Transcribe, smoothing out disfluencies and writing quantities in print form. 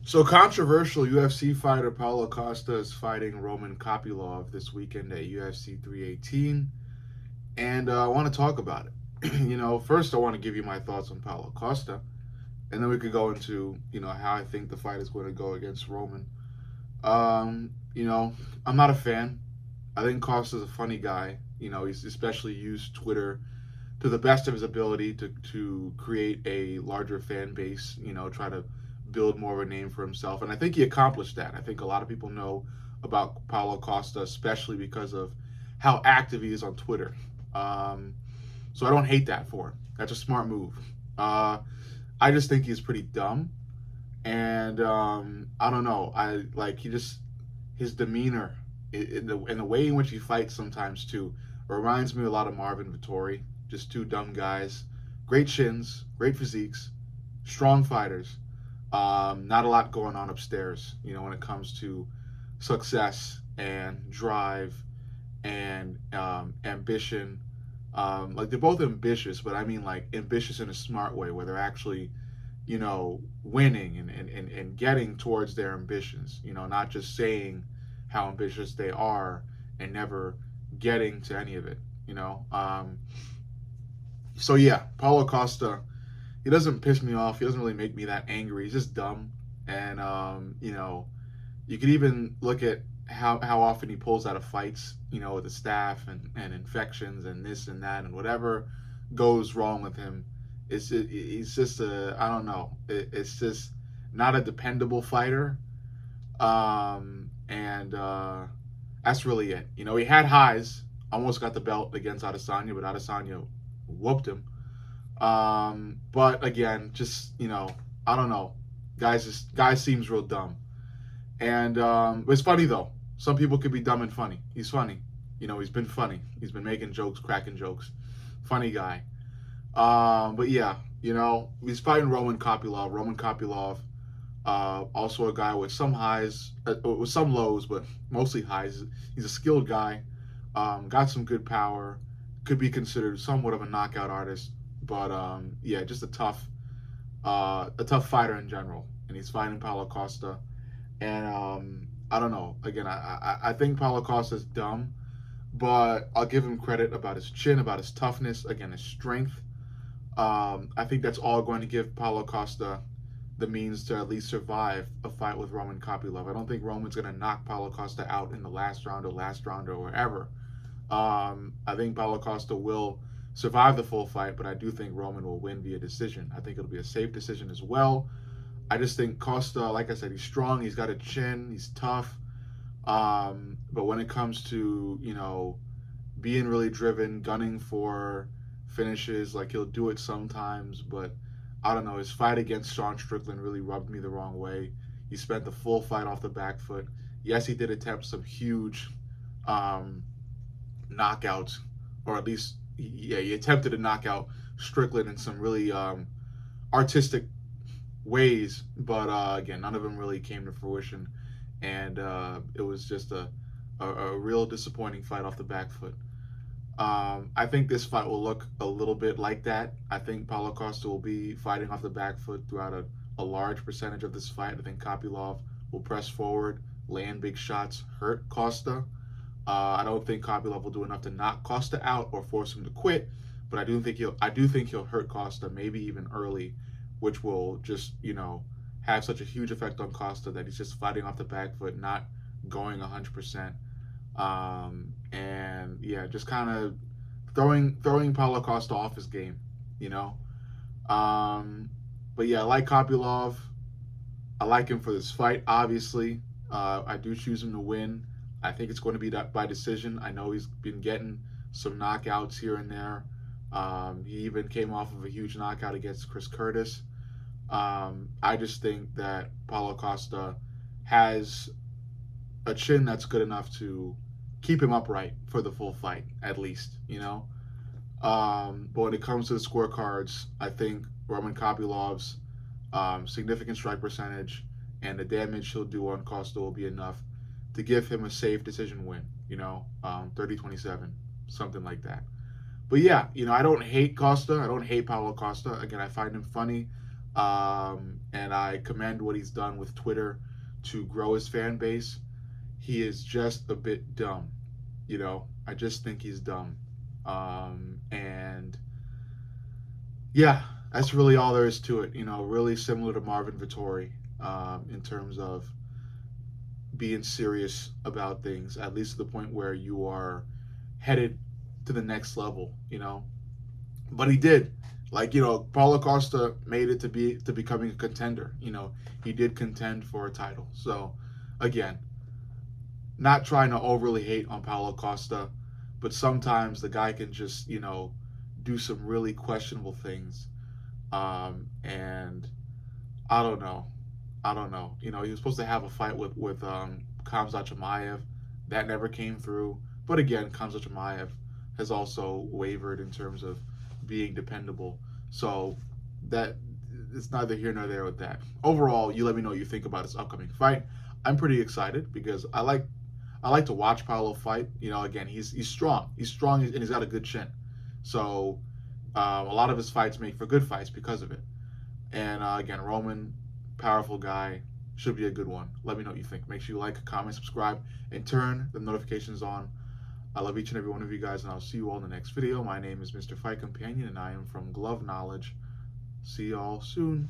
So controversial UFC fighter Paulo Costa is fighting Roman Kopylov this weekend at UFC 318, and I want to talk about it. First I want to give you my thoughts on Paulo Costa, and then we could go into how I think the fight is going to go against Roman. Um, you know, I'm not a fan. I think Costa's a funny guy. He's especially used Twitter to the best of his ability to create a larger fan base. Try to build more of a name for himself, and I think he accomplished that. I think a lot of people know about Paulo Costa, especially because of how active he is on Twitter. Um, so I don't hate that for him. That's a smart move. Uh, I just think he's pretty dumb, and I don't know. I like he just his demeanor in the way in which he fights sometimes too reminds me a lot of Marvin Vittori. Just two dumb guys, great chins, great physiques, strong fighters. Not a lot going on upstairs, when it comes to success and drive and ambition. Like they're both ambitious, but I mean like ambitious in a smart way, where they're actually, winning and getting towards their ambitions. Not just saying how ambitious they are and never getting to any of it. You know. So yeah, Paulo Costa, he doesn't piss me off. He doesn't really make me that angry. He's just dumb, and you could even look at how often he pulls out of fights, with the staff and infections and this and that and whatever goes wrong with him. He's just I don't know. It's just not a dependable fighter, and that's really it. He had highs, almost got the belt against Adesanya, but Adesanya whooped him. But again, just I don't know. Guy seems real dumb, and it's funny though. Some people could be dumb and funny. He's funny. He's been funny. He's been making jokes, cracking jokes. Funny guy. But yeah, he's fighting Roman Kopylov. Roman Kopylov, also a guy with some highs, with some lows, but mostly highs. He's a skilled guy. Got some good power. Could be considered somewhat of a knockout artist, but yeah, just a tough fighter in general. And he's fighting Paulo Costa, and I don't know. Again, I think Paulo Costa's dumb, but I'll give him credit about his chin, about his toughness, again, his strength. I think that's all going to give Paulo Costa the means to at least survive a fight with Roman Kopylov. I don't think Roman's going to knock Paulo Costa out in the last round or wherever. I think Paulo Costa will survive the full fight, but I do think Roman will win via decision. I think it'll be a safe decision as well. I just think Costa, like I said, he's strong. He's got a chin. He's tough. But when it comes to being really driven, gunning for finishes, like he'll do it sometimes, but I don't know. His fight against Sean Strickland really rubbed me the wrong way. He spent the full fight off the back foot. Yes, he did attempt some huge um, knockouts, or at least he attempted to knock out Strickland in some really artistic ways, but again, none of them really came to fruition, and it was just a real disappointing fight off the back foot. I think this fight will look a little bit like that. I think Paulo Costa will be fighting off the back foot throughout a large percentage of this fight. I think Kopylov will press forward, land big shots, hurt Costa. I don't think Kopylov will do enough to knock Costa out or force him to quit, but I do think he'll hurt Costa, maybe even early, which will just have such a huge effect on Costa that he's just fighting off the back foot, not going 100%. And yeah, just kind of throwing Paulo Costa off his game, you know. Um, but yeah, I like Kopylov. I like him for this fight. Obviously, I do choose him to win. I think it's going to be by decision. I know he's been getting some knockouts here and there. He even came off of a huge knockout against Chris Curtis. I just think that Paulo Costa has a chin that's good enough to keep him upright for the full fight, at least, But when it comes to the scorecards, I think Roman Kopylov's significant strike percentage and the damage he'll do on Costa will be enough to give him a safe decision win, 30-27, something like that. But yeah, I don't hate Costa. I don't hate Paulo Costa. Again, I find him funny. And I commend what he's done with Twitter to grow his fan base. He is just a bit dumb, you know. I just think he's dumb, and yeah, that's really all there is to it. You know, really similar to Marvin Vittori in terms of being serious about things, at least to the point where you are headed to the next level. You know, but he did. Like, you know, Paulo Costa made it to becoming a contender. You know, he did contend for a title. So, again, not trying to overly hate on Paulo Costa, but sometimes the guy can just, you know, do some really questionable things. And I don't know. I don't know. You know, he was supposed to have a fight with Khamzat Chimaev. That never came through. But again, Khamzat Chimaev has also wavered in terms of being dependable. So that it's neither here nor there with that. Overall, you let me know what you think about his upcoming fight. I'm pretty excited because I like to watch Paulo fight. You know, again, he's strong. He's strong and he's got a good chin. So a lot of his fights make for good fights because of it. And again, Roman, powerful guy, should be a good one. Let me know what you think. Make sure you like, comment, subscribe, and turn the notifications on. I love each and every one of you guys, and I'll see you all in the next video. My name is Mr. Fight Companion, and I am from Glove Knowledge. See y'all soon.